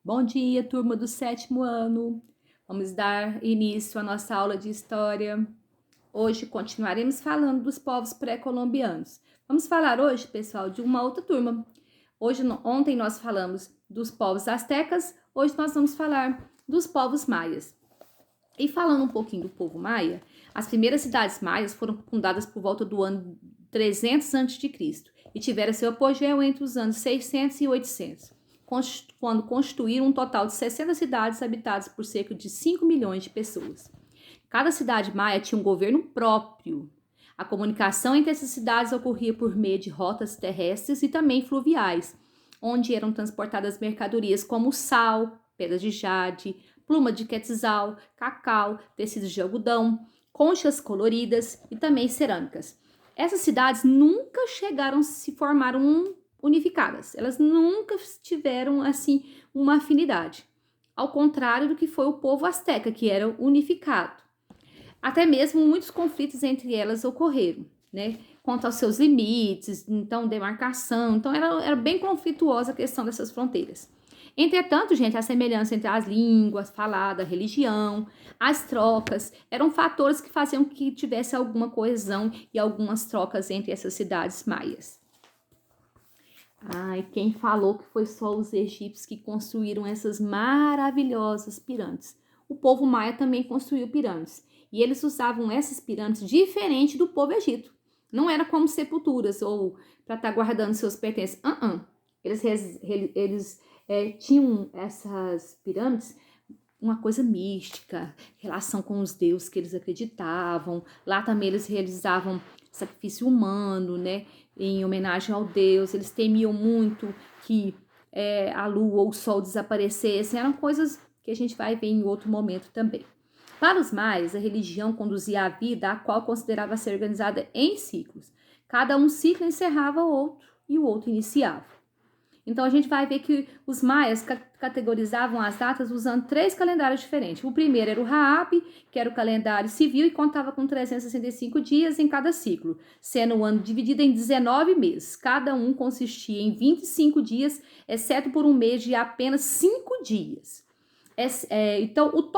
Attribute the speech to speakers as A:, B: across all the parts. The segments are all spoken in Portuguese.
A: Bom dia, turma do 7º ano. Vamos dar início à nossa aula de história. Hoje continuaremos falando dos povos pré-colombianos. Vamos falar hoje, pessoal, de uma outra turma. Ontem nós falamos dos povos astecas, hoje nós vamos falar dos povos maias. E falando um pouquinho do povo maia, as primeiras cidades maias foram fundadas por volta do ano 300 a.C. e tiveram seu apogeu entre os anos 600 e 800. Quando constituíram um total de 60 cidades habitadas por cerca de 5 milhões de pessoas. Cada cidade maia tinha um governo próprio. A comunicação entre essas cidades ocorria por meio de rotas terrestres e também fluviais, onde eram transportadas mercadorias como sal, pedras de jade, pluma de quetzal, cacau, tecidos de algodão, conchas coloridas e também cerâmicas. Essas cidades nunca chegaram a se formar unificadas. Elas nunca tiveram, assim, uma afinidade. Ao contrário do que foi o povo asteca, que era unificado. Até mesmo muitos conflitos entre elas ocorreram, né? Quanto aos seus limites, então, demarcação. Então, era bem conflituosa a questão dessas fronteiras. Entretanto, gente, a semelhança entre as línguas faladas, a religião, as trocas, eram fatores que faziam que tivesse alguma coesão e algumas trocas entre essas cidades maias. Ai, quem falou que foi só os egípcios que construíram essas maravilhosas pirâmides? O povo maia também construiu pirâmides. E eles usavam essas pirâmides diferente do povo egito. Não era como sepulturas ou para estar guardando seus pertences. Eles tinham essas pirâmides uma coisa mística, relação com os deuses que eles acreditavam. Lá também eles realizavam sacrifício humano, né, em homenagem ao Deus. Eles temiam muito que a lua ou o sol desaparecessem. Eram coisas que a gente vai ver em outro momento também. Para os maias, a religião conduzia a vida, a qual considerava ser organizada em ciclos. Cada um ciclo encerrava o outro e o outro iniciava. Então, a gente vai ver que os maias categorizavam as datas usando 3 calendários diferentes. O primeiro era o Raab, que era o calendário civil e contava com 365 dias em cada ciclo, sendo o ano dividido em 19 meses. Cada um consistia em 25 dias, exceto por um mês de apenas 5 dias. Então, o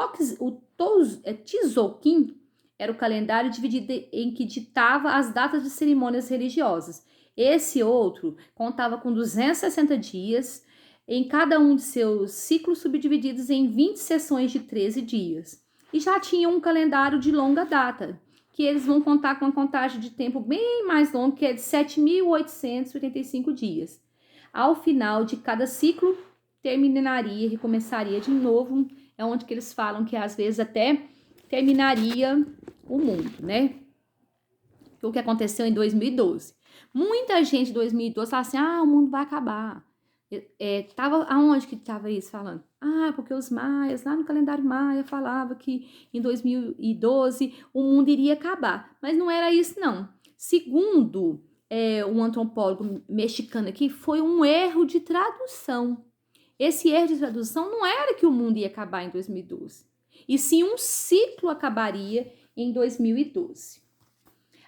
A: Tzolk'in era o calendário dividido em que ditava as datas de cerimônias religiosas. Esse outro contava com 260 dias, em cada um de seus ciclos subdivididos em 20 sessões de 13 dias. E já tinha um calendário de longa data, que eles vão contar com uma contagem de tempo bem mais longa, que é de 7.885 dias. Ao final de cada ciclo, terminaria e recomeçaria de novo, é onde que eles falam que às vezes até terminaria o mundo, né? O que aconteceu em 2012. Muita gente em 2012 fala assim, o mundo vai acabar. Aonde que estava isso falando? Porque os maias, lá no calendário maia, falava que em 2012 o mundo iria acabar. Mas não era isso, não. Segundo um antropólogo mexicano aqui, foi um erro de tradução. Esse erro de tradução não era que o mundo ia acabar em 2012, e sim um ciclo acabaria em 2012.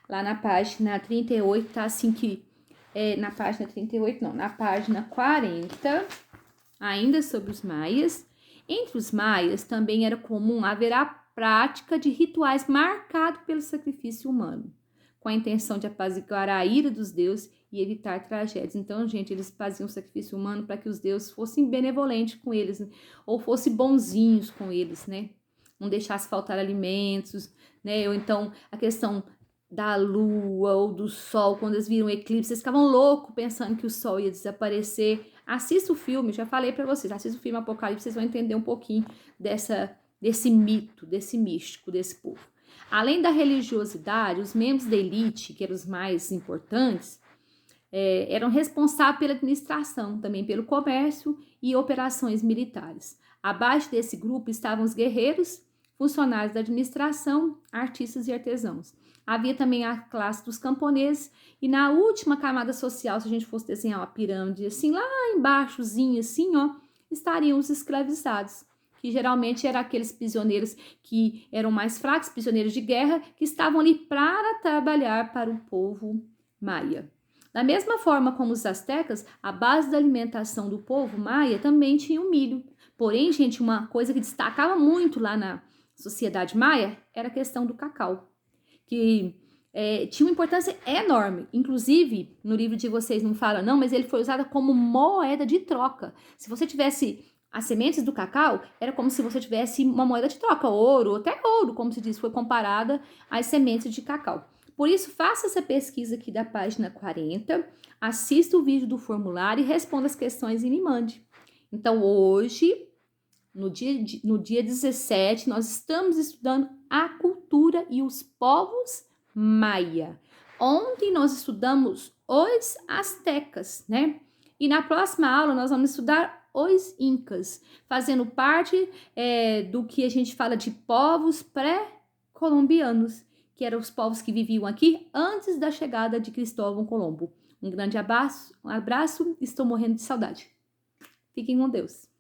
A: Lá na página 38, tá assim que... na página 38, não, na página 40, ainda sobre os maias. Entre os maias também era comum haver a prática de rituais marcados pelo sacrifício humano, com a intenção de apaziguar a ira dos deuses e evitar tragédias. Então, gente, eles faziam sacrifício humano para que os deuses fossem benevolentes com eles, né? Ou fossem bonzinhos com eles, né? Não deixasse faltar alimentos, né? Ou então a questão da lua ou do sol, quando eles viram o eclipse, eles ficavam loucos pensando que o sol ia desaparecer. Assista o filme, já falei para vocês, assista o filme Apocalipse, vocês vão entender um pouquinho desse mito, desse místico, desse povo. Além da religiosidade, os membros da elite, que eram os mais importantes, eram responsáveis pela administração, também pelo comércio e operações militares. Abaixo desse grupo estavam os guerreiros, funcionários da administração, artistas e artesãos. Havia também a classe dos camponeses e na última camada social, se a gente fosse desenhar uma pirâmide assim, lá embaixozinho assim, estariam os escravizados, que geralmente eram aqueles prisioneiros que eram mais fracos, prisioneiros de guerra, que estavam ali para trabalhar para o povo maia. Da mesma forma como os astecas, a base da alimentação do povo maia também tinha o milho. Porém, gente, uma coisa que destacava muito lá na sociedade maia era a questão do cacau, que tinha uma importância enorme. Inclusive, no livro de vocês não fala não, mas ele foi usado como moeda de troca. Se você tivesse as sementes do cacau, era como se você tivesse uma moeda de troca, ouro, até ouro, como se diz, foi comparada às sementes de cacau. Por isso, faça essa pesquisa aqui da página 40, assista o vídeo do formulário e responda as questões e me mande. Então, hoje, no dia 17, nós estamos estudando a cultura e os povos maia. Ontem nós estudamos os astecas, né? E na próxima aula nós vamos estudar os incas, fazendo parte do que a gente fala de povos pré-colombianos, que eram os povos que viviam aqui antes da chegada de Cristóvão Colombo. Um grande abraço, estou morrendo de saudade. Fiquem com Deus.